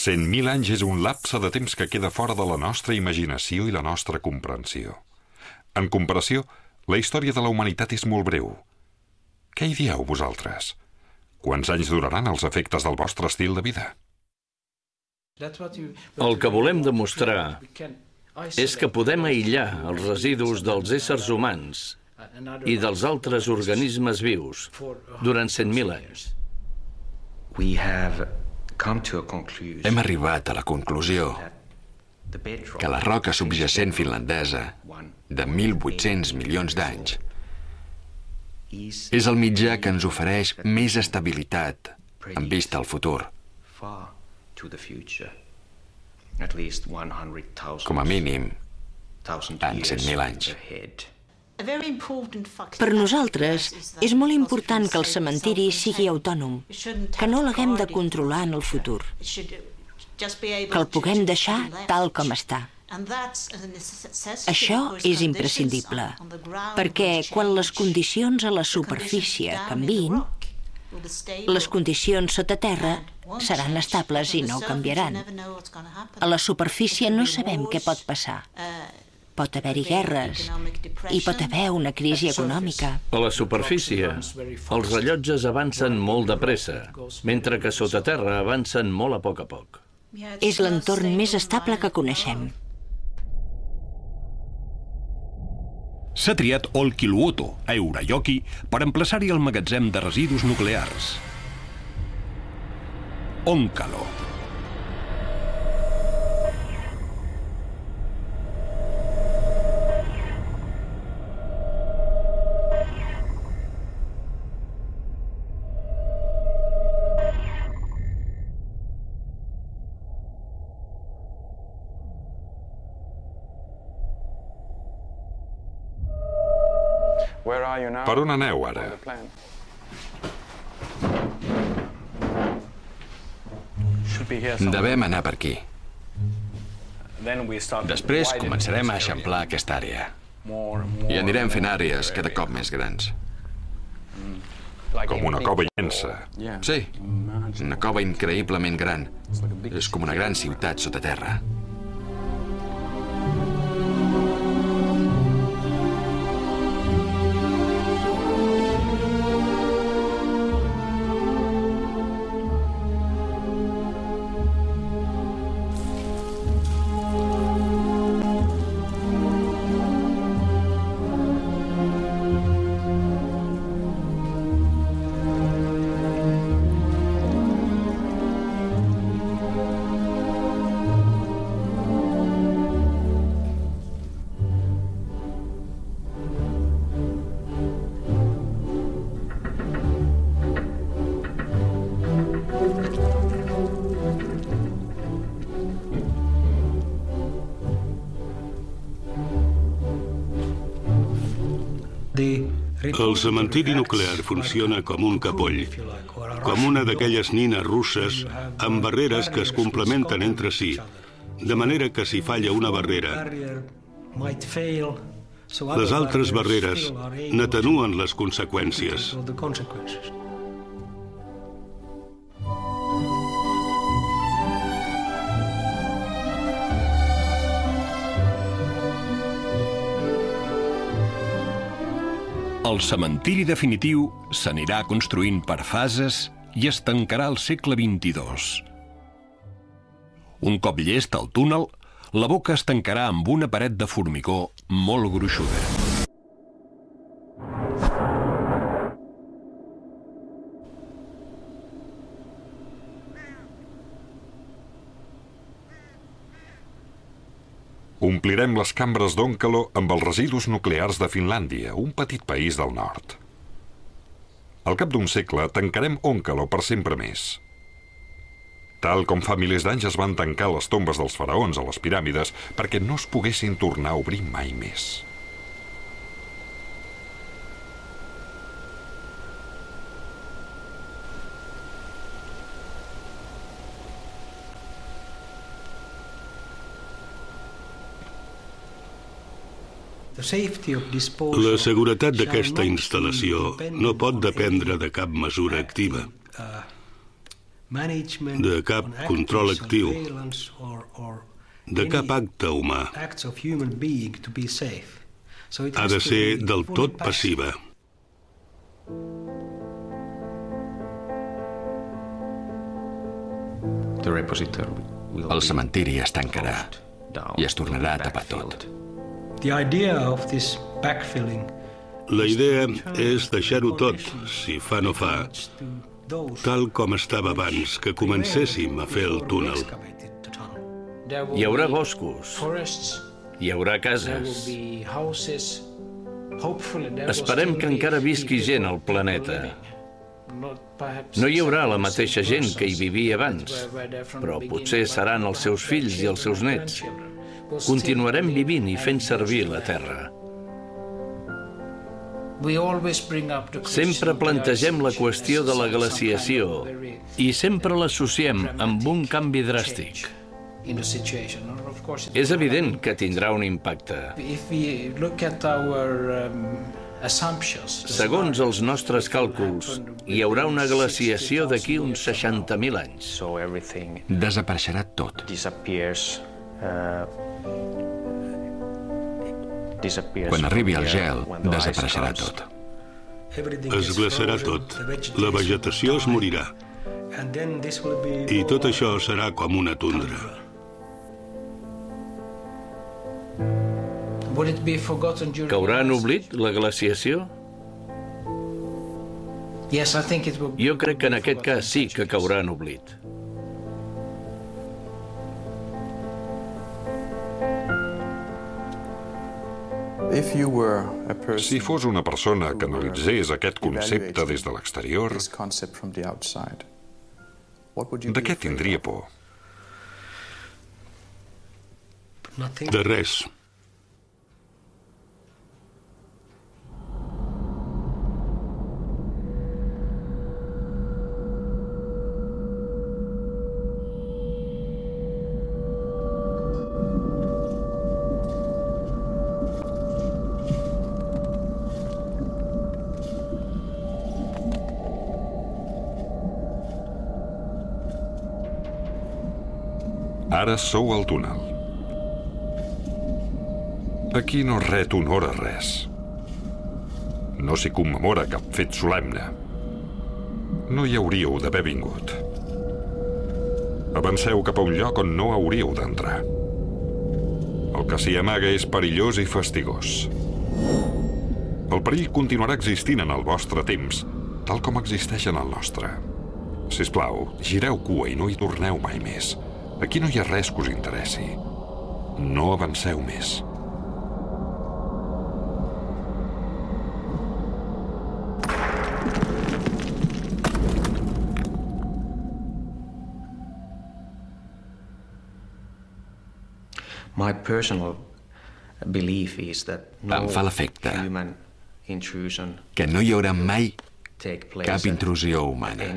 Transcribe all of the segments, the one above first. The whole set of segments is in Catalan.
100.000 anys és un lapse de temps que queda fora de la nostra imaginació i la nostra comprensió. En comparació, la història de la humanitat és molt breu. Què hi dieu, vosaltres? Quants anys duraran els efectes del vostre estil de vida? El que volem demostrar és que podem aïllar els residus dels éssers humans i dels altres organismes vius durant 100.000 anys. Hem arribat a la conclusió que la roca subjacent finlandesa de 1.800 milions d'anys és el mitjà que ens ofereix més estabilitat en vista al futur. Com a mínim, en 100.000 anys. Per nosaltres, és molt important que el cementiri sigui autònom, que no l'haguem de controlar en el futur, que el puguem deixar tal com està. Això és imprescindible, perquè quan les condicions a la superfície canviïn, les condicions sota terra seran estables i no canviaran. A la superfície no sabem què pot passar. Pot haver-hi guerres i pot haver una crisi econòmica. A la superfície, els rellotges avancen molt de pressa, mentre que sota terra avancen molt a poc. És l'entorn més estable que coneixem. S'ha triat Olkiluoto, a Eurajoki, per emplaçar-hi el magatzem de residus nuclears. Onkalo. Per on aneu ara? Devem anar per aquí. Després començarem a eixamplar aquesta àrea. I anirem fent àrees cada cop més grans. Com una cova immensa. Sí, una cova increïblement gran. És com una gran ciutat sota terra. El cementiri nuclear funciona com un capoll, com una d'aquelles nines russes amb barreres que es complementen entre si, de manera que si falla una barrera, les altres barreres n'atenuen les conseqüències. El cementiri definitiu s'anirà construint per fases i es tancarà al segle XXII. Un cop llest el túnel, la boca es tancarà amb una paret de formigó molt gruixuda. Omplirem les cambres d'Onkalo amb els residus nuclears de Finlàndia, un petit país del nord. Al cap d'un segle tancarem Onkalo per sempre més. Tal com fa milers d'anys es van tancar les tombes dels faraons a les piràmides perquè no es poguessin tornar a obrir mai més. La seguretat d'aquesta instal·lació no pot dependre de cap mesura activa. de cap control actiu, de cap acte humà. Ha de ser del tot passiva. El cementiri es tancarà i es tornarà a tapar tot. La idea és deixar-ho tot, si fa no fa, tal com estava abans que comencéssim a fer el túnel. Hi haurà boscos, hi haurà cases. Esperem que encara visqui gent al planeta. No hi haurà la mateixa gent que hi vivia abans, però potser seran els seus fills i els seus nets. Continuarem vivint i fent servir la terra. Sempre plantegem la qüestió de la glaciació i sempre l'associem amb un canvi dràstic. És evident que tindrà un impacte. Segons els nostres càlculs, hi haurà una glaciació d'aquí uns 60.000 anys. Desapareixerà tot. Quan arribi el gel, desapareixerà tot. Es glaçarà tot, la vegetació es morirà, i tot això serà com una tundra. Caurà en oblit la glaciació? Jo crec que en aquest cas sí que caurà en oblit. Si fos una persona que analitzés aquest concepte des de l'exterior, de què tindria por? De res. Ara sou al túnel. Aquí no es ret honor a res. No s'hi commemora cap fet solemne. No hi hauríeu d'haver vingut. Avanceu cap a un lloc on no hauríeu d'entrar. El que s'hi amaga és perillós i fastigós. El perill continuarà existint en el vostre temps, tal com existeix en el nostre. Sisplau, gireu cua i no hi torneu mai més. Aquí no hi ha res que us interessi. No avanceu més. Em fa l'efecte que no hi haurà mai cap intrusió humana.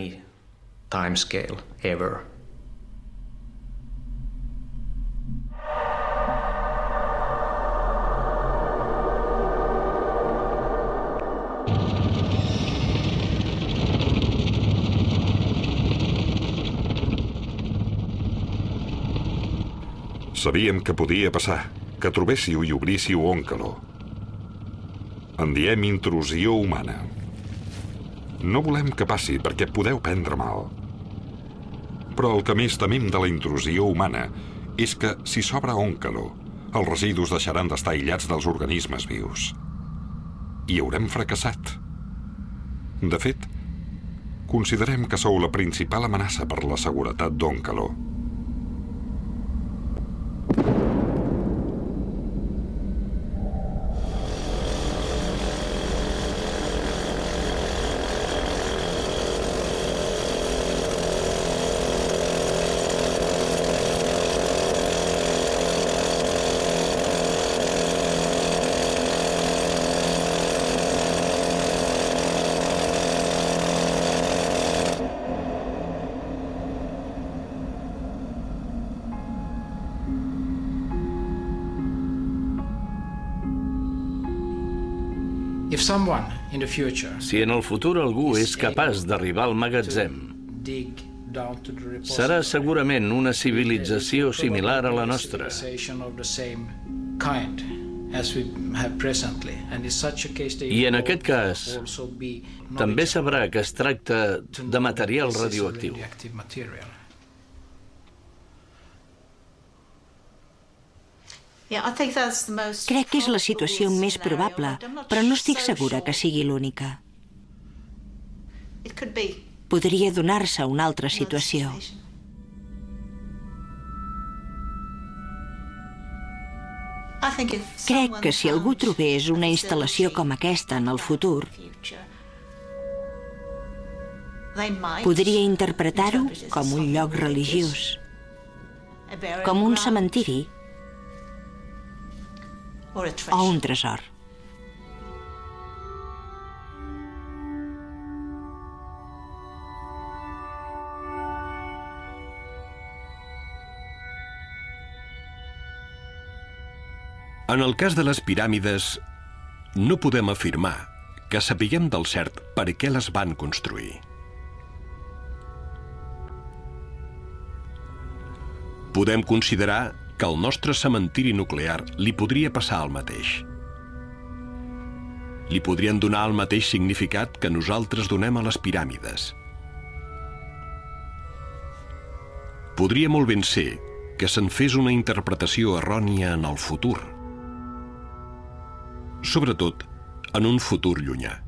Sabíem que podia passar, que trobéssiu i obríssiu Òncalo. En diem intrusió humana. No volem que passi perquè podeu prendre mal. Però el que més temem de la intrusió humana és que, si s'obre Òncalo, els residus deixaran d'estar aïllats dels organismes vius. I haurem fracassat. De fet, considerem que sou la principal amenaça per la seguretat d'Òncalo. Si en el futur algú és capaç d'arribar al magatzem Serà segurament una civilització similar a la nostra. I en aquest cas, també sabrà que es tracta de material radioactiu. Crec que és la situació més probable, però no estic segura que sigui l'única. Podria donar-se una altra situació. Crec que si algú trobés una instal·lació com aquesta en el futur, podria interpretar-ho com un lloc religiós, com un cementiri o un tresor. En el cas de les piràmides, no podem afirmar que sapiguem del cert per què les van construir. Podem considerar que al nostre cementiri nuclear li podria passar el mateix. Li podrien donar el mateix significat que nosaltres donem a les piràmides. Podria molt ben ser que se'n fes una interpretació errònia en el futur, sobretot en un futur llunyà.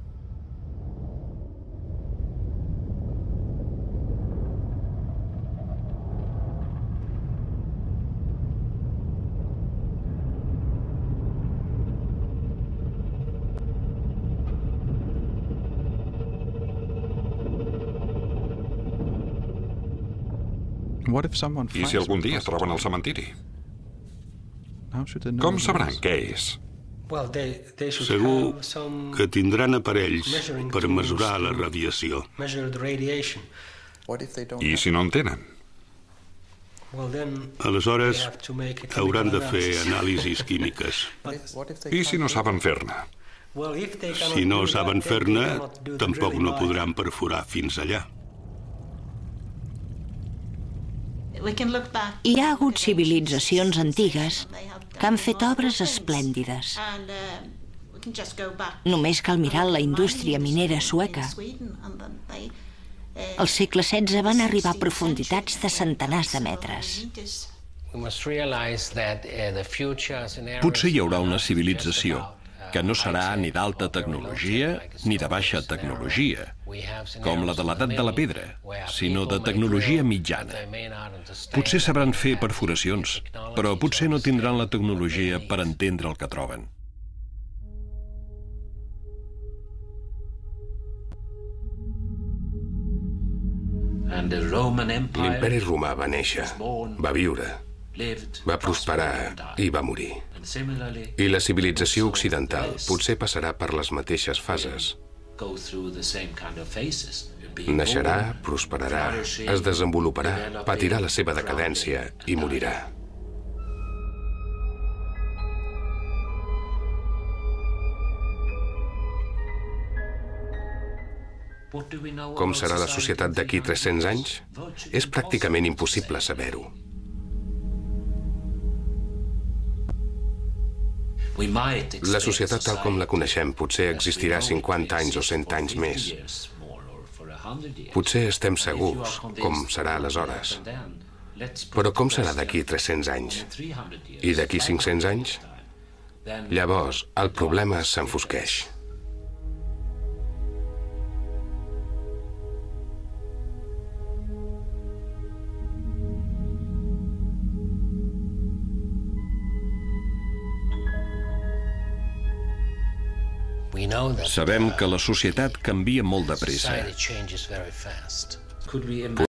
I si algun dia es troben al cementiri? Com sabran què és? Segur que tindran aparells per mesurar la radiació. I si no en tenen? Aleshores, hauran de fer anàlisis químiques. I si no saben fer-ne? Si no saben fer-ne, tampoc no podran perforar fins allà. Hi ha hagut civilitzacions antigues que han fet obres esplèndides. Només cal mirar la indústria minera sueca. Al segle XVI van arribar a profunditats de centenars de metres. Potser hi haurà una civilització que no serà ni d'alta tecnologia ni de baixa tecnologia, com la de l'edat de la pedra, sinó de tecnologia mitjana. Potser sabran fer perforacions, però potser no tindran la tecnologia per entendre el que troben. L'imperi romà va néixer, va viure, va prosperar i va morir. I la civilització occidental potser passarà per les mateixes fases. Naixerà, prosperarà, es desenvoluparà, patirà la seva decadència i morirà. Com serà la societat d'aquí 300 anys? És pràcticament impossible saber-ho. La societat tal com la coneixem potser existirà 50 anys o 100 anys més. Potser estem segurs com serà aleshores. Però com serà d'aquí 300 anys? I d'aquí 500 anys? Llavors, el problema s'enfosqueix. Sabem que la societat canvia molt de pressa.